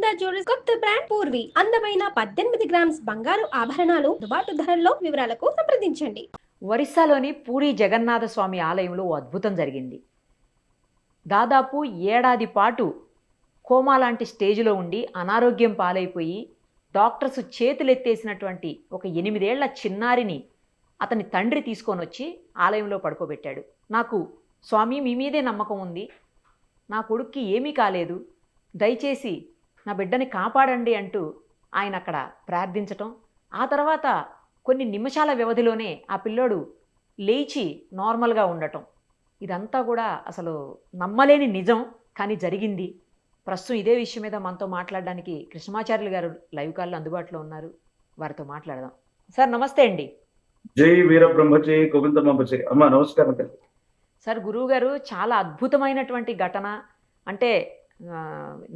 Sudha jewellers కొత్త brand Purvi అందమైన 18 grams బంగారు ఆభరణాలు దుబాటు ధరల్లో. వివరాలకు సంప్రదించండి. ఒరిస్సాలోని పూరి జగన్నాథ స్వామి ఆలయంలో ఓ అద్భుతం జరిగింది. దాదాపు ఏడాది పాటు కోమా లాంటి స్టేజ్లో ఉండి అనారోగ్యం పాలైపోయి డాక్టర్స్ చేతులెత్తేసినటువంటి ఒక 8 ఏళ్ల చిన్నారిని అతని తండ్రి తీసుకొని వచ్చి ఆలయంలో పడుకోబెట్టాడు. నాకు స్వామి మీ మీదే నమ్మకం ఉంది, నా కొడుక్కి ఏమీ కాలేదు, దయచేసి నా బిడ్డని కాపాడండి అంటూ ఆయన అక్కడ ప్రార్థించటం, ఆ తర్వాత కొన్ని నిమిషాల వ్యవధిలోనే ఆ పిల్లోడు లేచి నార్మల్గా ఉండటం, ఇదంతా కూడా అసలు నమ్మలేని నిజం, కానీ జరిగింది. ప్రస్తుతం ఇదే విషయం మీద మనతో మాట్లాడడానికి కృష్ణమాచార్యులు గారు లైవ్ కాల్లో అందుబాటులో ఉన్నారు. వారితో మాట్లాడదాం. సార్ నమస్తే అండి. జై వీరబ్రహ్మజీ గోవిందమాంబజీ. అమ్మ నమస్కారం. సార్ గురువు గారు చాలా అద్భుతమైనటువంటి ఘటన. అంటే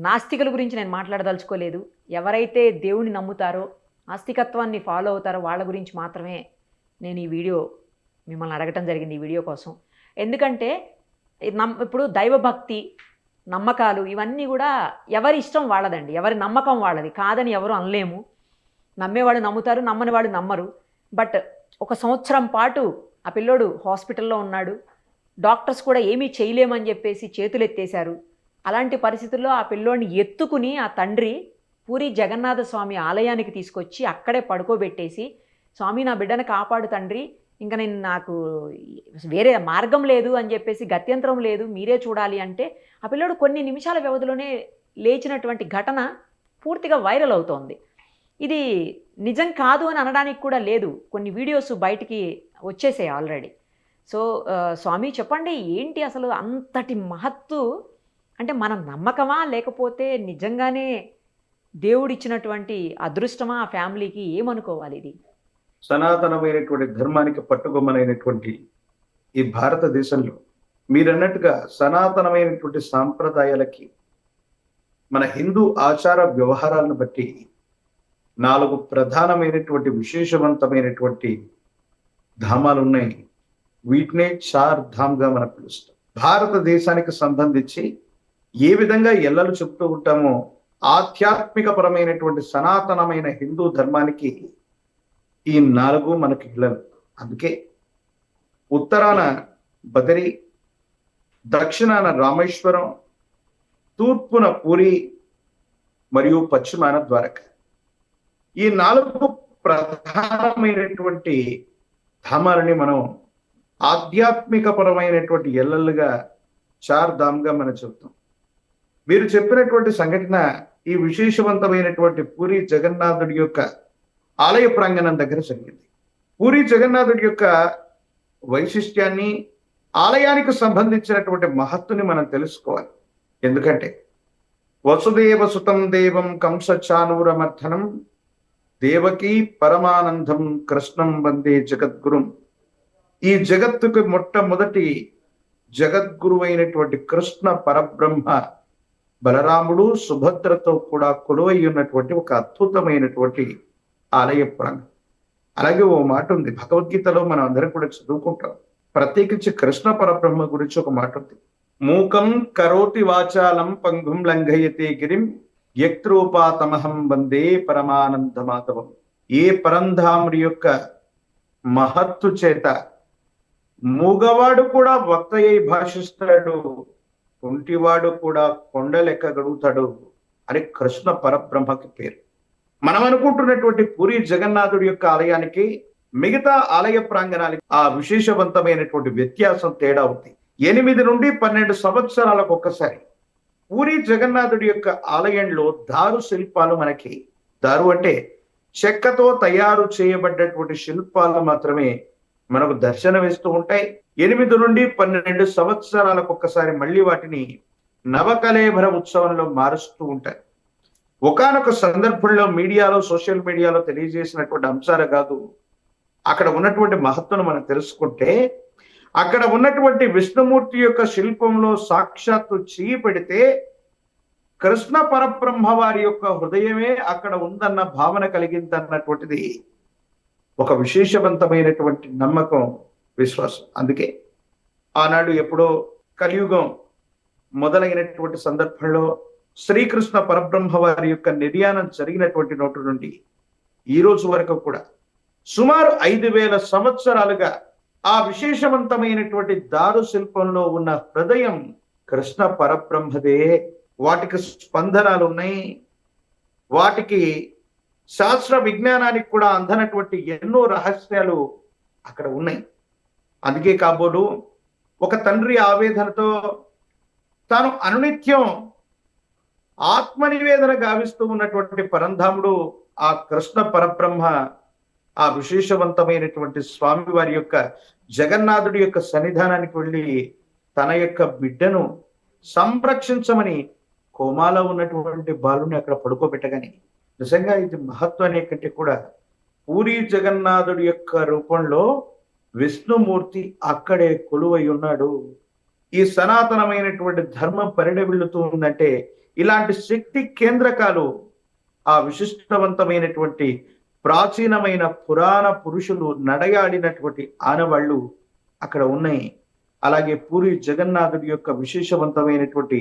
నాస్తికుల గురించి నేను మాట్లాడదలుచుకోలేదు. ఎవరైతే దేవుని నమ్ముతారో ఆస్తికత్వాన్ని ఫాలో అవుతారో వాళ్ళ గురించి మాత్రమే నేను ఈ వీడియో మిమ్మల్ని అడగటం జరిగింది, ఈ వీడియో కోసం. ఎందుకంటే ఇప్పుడు దైవభక్తి నమ్మకాలు ఇవన్నీ కూడా ఎవరి ఇష్టం వాళ్ళదండి, ఎవరి నమ్మకం వాళ్ళది, కాదని ఎవరు అనలేము. నమ్మేవాళ్ళు నమ్ముతారు, నమ్మని వాళ్ళు నమ్మరు. బట్ 1 సంవత్సరం పాటు ఆ పిల్లోడు హాస్పిటల్లో ఉన్నాడు. డాక్టర్స్ కూడా ఏమీ చేయలేమని చెప్పేసి చేతులెత్తేశారు. అలాంటి పరిస్థితుల్లో ఆ పిల్లోడిని ఎత్తుకుని ఆ తండ్రి పూరి జగన్నాథ స్వామి ఆలయానికి తీసుకొచ్చి అక్కడే పడుకోబెట్టేసి, స్వామి నా బిడ్డను కాపాడు తండ్రి, ఇంకా నాకు వేరే మార్గం లేదు అని చెప్పేసి, గత్యంతరం లేదు, మీరే చూడాలి అంటే ఆ పిల్లోడు కొన్ని నిమిషాల వ్యవధిలోనే లేచినటువంటి ఘటన పూర్తిగా వైరల్ అవుతోంది. ఇది నిజం కాదు అని అనడానికి కూడా లేదు, కొన్ని వీడియోస్ బయటికి వచ్చేసాయి ఆల్రెడీ. సో స్వామి చెప్పండి, ఏంటి అసలు అంతటి మహత్తు? అంటే మన నమ్మకమా, లేకపోతే నిజంగానే దేవుడిచ్చినటువంటి అదృష్టమా ఆ ఫ్యామిలీకి? ఏమనుకోవాలి ఇది? సనాతనమైనటువంటి ధర్మానికి పట్టుకొమ్మనైనటువంటి ఈ భారతదేశంలో మీరన్నట్టుగా సనాతనమైనటువంటి సాంప్రదాయాలకి, మన హిందూ ఆచార వ్యవహారాలను బట్టి 4 ప్రధానమైనటువంటి విశేషవంతమైనటువంటి ధామాలు ఉన్నాయి. వీటినే 4 ధామ్గా మనం పిలుస్తాం. భారతదేశానికి సంబంధించి ఏ విధంగా ఎల్లలు చెప్తూ ఉంటామో ఆధ్యాత్మిక పరమైనటువంటి సనాతనమైన హిందూ ధర్మానికి ఈ 4 మనకి ఇళ్ళలు. అందుకే ఉత్తరాన బదరి, దక్షిణాన రామేశ్వరం, తూర్పున పూరి మరియు పశ్చిమాన ద్వారక. ఈ 4 ప్రధానమైనటువంటి ధామాలని మనం ఆధ్యాత్మిక పరమైనటువంటి ఎల్లలుగా 4 ధామ్గా మనం చెప్తాం. మీరు చెప్పినటువంటి సంఘటన ఈ విశేషవంతమైనటువంటి పూరి జగన్నాథుడి యొక్క ఆలయ ప్రాంగణం దగ్గర జరిగింది. పూరి జగన్నాథుడి యొక్క వైశిష్ట్యాన్ని, ఆలయానికి సంబంధించినటువంటి మహత్తుని మనం తెలుసుకోవాలి. ఎందుకంటే వసుదేవ సుతం దేవం కంసచానూరమర్థనం దేవకీ పరమానందం కృష్ణం వందే జగద్గురుం. ఈ జగత్తుకు మొట్టమొదటి జగద్గురువైనటువంటి కృష్ణ పరబ్రహ్మ బలరాముడు సుభద్రతో కూడా కొలువై ఉన్నటువంటి ఒక అద్భుతమైనటువంటి ఆలయ ప్రాంగణం. అలాగే ఓ మాట ఉంది భగవద్గీతలో, మనం అందరం కూడా చదువుకుంటాం. ప్రత్యేకించి కృష్ణ పరబ్రహ్మ గురించి ఒక మాట ఉంది. మూకం కరోతి వాచాలం పంగుం లంఘయతే గిరిం యక్రూపాతమహం వందే పరమానంద మాధవం. ఏ పరంధాముడి యొక్క మహత్తు చేత మూగవాడు కూడా వక్తయ్య భాషిస్తాడు, కుంటివాడు కూడా కొండలెక్కగలుగుతాడు అని కృష్ణ పరబ్రహ్మకి పేరు. మనం అనుకుంటున్నటువంటి పూరి జగన్నాథుడి యొక్క ఆలయానికి మిగతా ఆలయ ప్రాంగణాలకి ఆ విశేషవంతమైనటువంటి వ్యత్యాసం, తేడా ఉంది. 8 నుండి 12 సంవత్సరాలకు ఒక్కసారి పూరి జగన్నాథుడి యొక్క ఆలయంలో దారు శిల్పాలు, మనకి దారు అంటే చెక్కతో తయారు చేయబడ్డటువంటి శిల్పాలు మాత్రమే మనకు దర్శనమిస్తూ ఉంటాయి. 8 నుండి 12 సంవత్సరాలకు ఒక్కసారి మళ్ళీ వాటిని నవకళేబర ఉత్సవంలో మారుస్తూ ఉంటారు. ఒకానొక సందర్భంలో మీడియాలో, సోషల్ మీడియాలో తెలియజేసినటువంటి అంశాలు కాదు, అక్కడ ఉన్నటువంటి మహత్తును మనం తెలుసుకుంటే, అక్కడ ఉన్నటువంటి విష్ణుమూర్తి యొక్క శిల్పంలో సాక్షాత్తు చెయ్యి పెడితే కృష్ణ పరబ్రహ్మ వారి యొక్క హృదయమే అక్కడ ఉందన్న భావన కలిగిందన్నటువంటిది ఒక విశేషవంతమైనటువంటి నమ్మకం, విశ్వాసం. అందుకే ఆనాడు ఎప్పుడో కలియుగం మొదలైనటువంటి సందర్భంలో శ్రీకృష్ణ పరబ్రహ్మ వారి యొక్క నిర్యాణం జరిగినటువంటి నోటి నుండి ఈ రోజు వరకు కూడా సుమారు 5,000 సంవత్సరాలుగా ఆ విశేషవంతమైనటువంటి దారు శిల్పంలో ఉన్న హృదయం కృష్ణ పరబ్రహ్మదే. వాటికి స్పందనాలు ఉన్నాయి, వాటికి శాస్త్ర విజ్ఞానానికి కూడా అందనటువంటి ఎన్నో రహస్యాలు అక్కడ ఉన్నాయి. అందుకే కాబోలు ఒక తండ్రి ఆవేదనతో తాను అనునిత్యం ఆత్మనివేదన గావిస్తూ ఉన్నటువంటి పరంధాముడు ఆ కృష్ణ పరబ్రహ్మ ఆ విశేషవంతమైనటువంటి స్వామి వారి యొక్క జగన్నాథుడి యొక్క సన్నిధానానికి వెళ్ళి తన యొక్క బిడ్డను సంరక్షించమని కోమాలో ఉన్నటువంటి బాలుని అక్కడ పడుకోబెట్టగాని నిజంగా ఇది మహత్వాన్ని కంటే కూడా పూరి జగన్నాథుడి యొక్క రూపంలో విష్ణుమూర్తి అక్కడే కొలువై ఉన్నాడు. ఈ సనాతనమైనటువంటి ధర్మం పరిడవిల్లుతూ ఉందంటే ఇలాంటి శక్తి కేంద్రకాలు ఆ విశిష్టవంతమైనటువంటి ప్రాచీనమైన పురాణ పురుషులు నడయాడినటువంటి ఆనవాళ్ళు అక్కడ ఉన్నాయి. అలాగే పూరి జగన్నాథుడి యొక్క విశేషవంతమైనటువంటి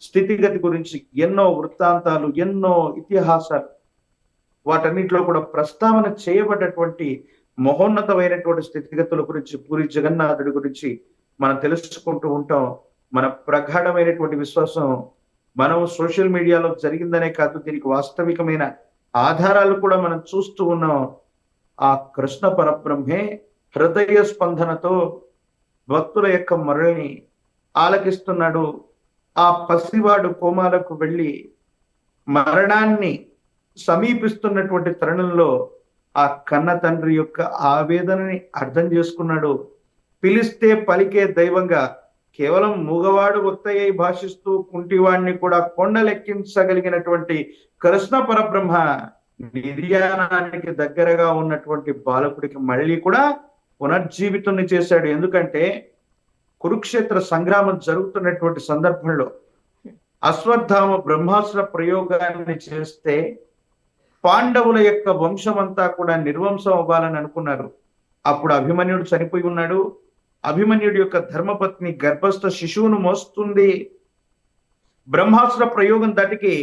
స్థితిగతి గురించి ఎన్నో వృత్తాంతాలు, ఎన్నో ఇతిహాసాలు, వాటన్నిటిలో కూడా ప్రస్తావన చేయబడ్డటువంటి మహోన్నతమైనటువంటి స్థితిగతుల గురించి, పూరి జగన్నాథుడి గురించి మనం తెలుసుకుంటూ ఉంటాం. మన ప్రగాఢమైనటువంటి విశ్వాసం మనం సోషల్ మీడియాలో జరిగిందనే కాదు, దీనికి వాస్తవికమైన ఆధారాలు కూడా మనం చూస్తూ ఉన్నాం. ఆ కృష్ణ పరబ్రహ్మే హృదయ స్పందనతో భక్తుల యొక్క మరలిని ఆలకిస్తున్నాడు. ఆ పసివాడు కోమాలకు వెళ్ళి మరణాన్ని సమీపిస్తున్నటువంటి తరుణంలో ఆ కన్న తండ్రి యొక్క ఆవేదనని అర్థం చేసుకున్నాడు. పిలిస్తే పలికే దైవంగా కేవలం మూగవాడు ఒత్తయ్య భాషిస్తూ కుంటివాడిని కూడా కొండలెక్కించగలిగినటువంటి కృష్ణ పరబ్రహ్మ నిర్యాణానికి దగ్గరగా ఉన్నటువంటి బాలకుడికి మళ్ళీ కూడా పునర్జీవితుని చేశాడు. ఎందుకంటే కురుక్షేత్ర సంగ్రామం జరుగుతున్నటువంటి సందర్భంలో అశ్వత్థామ బ్రహ్మాస్త్ర ప్రయోగాన్ని చేస్తే పాండవుల యొక్క వంశమంతా కూడా నిర్వంశం అవ్వాలని అనుకున్నారు. అప్పుడు అభిమన్యుడు చనిపోయి ఉన్నాడు. అభిమన్యుడి యొక్క ధర్మపత్ని గర్భస్థ శిశువును మోస్తుంది. బ్రహ్మాస్త్ర ప్రయోగం దాటికి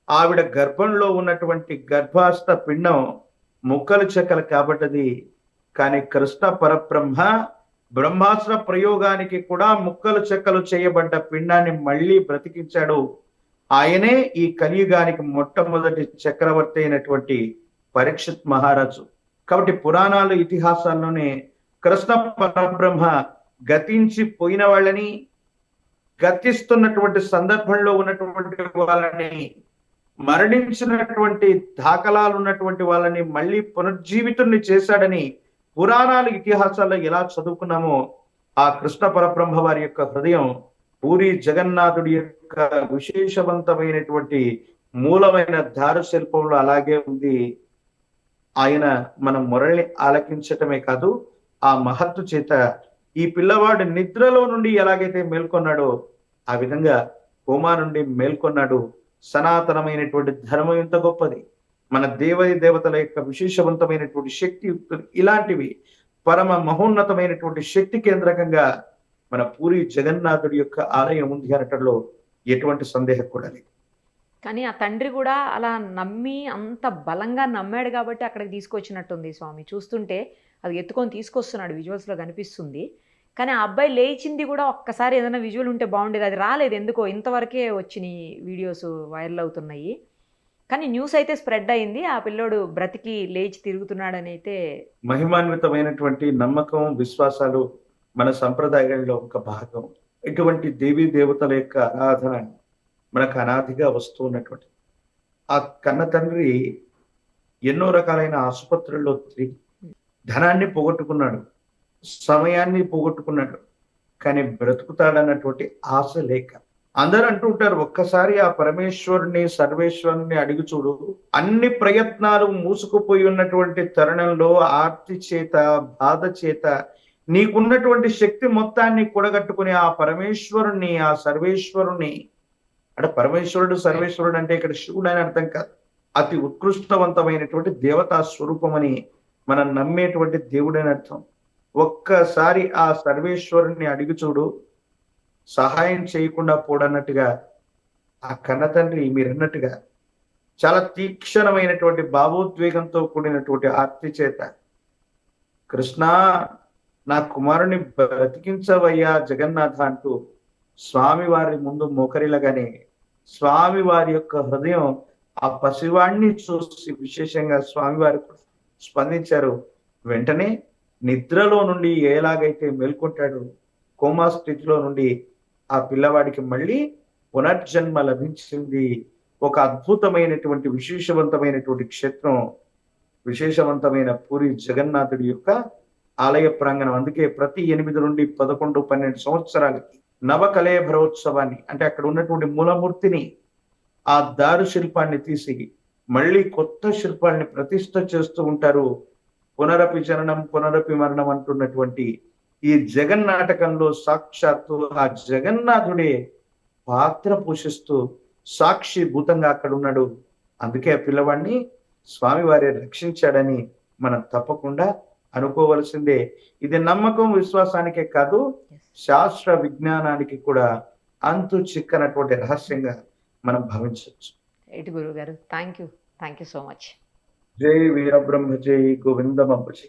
ఆవిడ గర్భంలో ఉన్నటువంటి గర్భాస్త్ర పిండం ముక్కలు చెక్కలు కాబట్టది. కానీ కృష్ణ పరబ్రహ్మ బ్రహ్మాస్త్ర ప్రయోగానికి కూడా ముక్కలు చెక్కలు చేయబడ్డ పిండాన్ని మళ్ళీ బ్రతికించాడు. ఆయనే ఈ కలియుగానికి మొట్టమొదటి చక్రవర్తి అయినటువంటి పరీక్షిత్ మహారాజు. కాబట్టి పురాణాలు, ఇతిహాసాల్లోనే కృష్ణ పరబ్రహ్మ గతించి పోయిన వాళ్ళని, గతిస్తున్నటువంటి సందర్భంలో ఉన్నటువంటి వాళ్ళని, మరణించినటువంటి దాఖలాలు ఉన్నటువంటి వాళ్ళని మళ్ళీ పునర్జీవితుల్ని చేశాడని పురాణాలు, ఇతిహాసాల్లో ఎలా చదువుకున్నామో ఆ కృష్ణ పరబ్రహ్మ వారి యొక్క హృదయం పూరి జగన్నాథుడి యొక్క విశేషవంతమైనటువంటి మూలమైన దారు శిల్పంలో అలాగే ఉంది. ఆయన మన మొరల్ని ఆలకించటమే కాదు, ఆ మహత్తు చేత ఈ పిల్లవాడు నిద్రలో నుండి ఎలాగైతే మేల్కొన్నాడో ఆ విధంగా కోమా నుండి మేల్కొన్నాడు. సనాతనమైనటువంటి ధర్మం ఎంత గొప్పది, మన దేవతల యొక్క విశేషవంతమైనటువంటి శక్తి ఇలాంటివి పరమ మహోన్నతమైనటువంటి శక్తి కేంద్రకంగా మన పూరి జగన్నాథుడి యొక్క ఆలయం ఉంది అనటంలో ఎటువంటి సందేహం కూడా లేదు. కానీ ఆ తండ్రి కూడా అలా నమ్మి అంత బలంగా నమ్మాడు కాబట్టి అక్కడికి తీసుకొచ్చినట్టుంది స్వామి. చూస్తుంటే అది ఎత్తుకొని తీసుకొస్తున్నాడు, విజువల్స్లో కనిపిస్తుంది. కానీ ఆ అబ్బాయి లేచింది కూడా ఒక్కసారి ఏదైనా విజువల్ ఉంటే బాగుండేది, అది రాలేదు. ఎందుకో ఇంతవరకే వచ్చినాయి వీడియోస్ వైరల్ అవుతున్నాయి. కానీ న్యూస్ అయితే స్ప్రెడ్ అయింది, ఆ పిల్లోడు బ్రతికి లేచి తిరుగుతున్నాడని అయితే. మహిమాన్వితమైనటువంటి నమ్మకం, విశ్వాసాలు మన సంప్రదాయంలో ఒక భాగం. ఇటువంటి దేవీ దేవతల యొక్క ఆరాధన మనకు అనాదిగా వస్తూ ఉన్నటువంటి ఆ కన్న తండ్రి ఎన్నో రకాలైన ఆసుపత్రుల్లో తిరిగి ధనాన్ని పోగొట్టుకున్నాడు, సమయాన్ని పోగొట్టుకున్నాడు, కానీ బ్రతుకుతాడన్నటువంటి ఆశ లేక. అందరూ అంటుంటారు, ఒక్కసారి ఆ పరమేశ్వరుని, సర్వేశ్వరుని అడిగి చూడు. అన్ని ప్రయత్నాలు మూసుకుపోయి ఉన్నటువంటి తరుణంలో ఆర్తి చేత, బాధ చేత నీకున్నటువంటి శక్తి మొత్తాన్ని కూడగట్టుకుని ఆ పరమేశ్వరుణ్ణి, ఆ సర్వేశ్వరుని, అంటే పరమేశ్వరుడు సర్వేశ్వరుడు అంటే ఇక్కడ శివుడు అని అర్థం కాదు, అతి ఉత్కృష్టవంతమైనటువంటి దేవతా స్వరూపం అని మనం నమ్మేటువంటి దేవుడని అర్థం. ఒక్కసారి ఆ సర్వేశ్వరుని అడిగి చూడు, సహాయం చేయకుండా పోడన్నట్టుగా ఆ కన్న తండ్రి మీరన్నట్టుగా చాలా తీక్షణమైనటువంటి భావోద్వేగంతో కూడినటువంటి ఆర్తి చేత, కృష్ణ నా కుమారుని బ్రతికించవయ్యా జగన్నాథ అంటూ స్వామి వారి ముందు మోకరిలగానే స్వామి వారి యొక్క హృదయం ఆ పసివాణ్ణి చూసి విశేషంగా స్వామివారు స్పందించారు. వెంటనే నిద్రలో నుండి ఎలాగైతే మేల్కొంటాడో కోమా స్థితిలో నుండి ఆ పిల్లవాడికి మళ్ళీ పునర్జన్మ లభించింది. ఒక అద్భుతమైనటువంటి విశేషవంతమైనటువంటి క్షేత్రం, విశేషవంతమైన పూరి జగన్నాథుడి యొక్క ఆలయ ప్రాంగణం. అందుకే ప్రతి 8 నుండి 11, 12 సంవత్సరాలకి నవకళేభరోత్సవాన్ని, అంటే అక్కడ ఉన్నటువంటి మూలమూర్తిని, ఆ దారు శిల్పాన్ని తీసి మళ్ళీ కొత్త శిల్పాన్ని ప్రతిష్ఠ చేస్తూ ఉంటారు. పునరపి జననం పునరపి మరణం అంటున్నటువంటి ఈ జగన్నాటకంలో సాక్షాత్తు ఆ జగన్నాథుడే పాత్ర పోషిస్తూ సాక్షి భూతంగా అక్కడ ఉన్నాడు. అందుకే ఆ పిల్లవాడిని స్వామివారి రక్షించాడని మనం తప్పకుండా అనుకోవలసిందే. ఇది నమ్మకం విశ్వాసానికే కాదు, శాస్త్ర విజ్ఞానానికి కూడా అంతు చిక్కనటువంటి రహస్యంగా మనం భావించవచ్చు. రైట్ గురువు గారు, థ్యాంక్ యూ సో మచ్. జై వీరబ్రహ్మ జై గోవిందమంబ జై.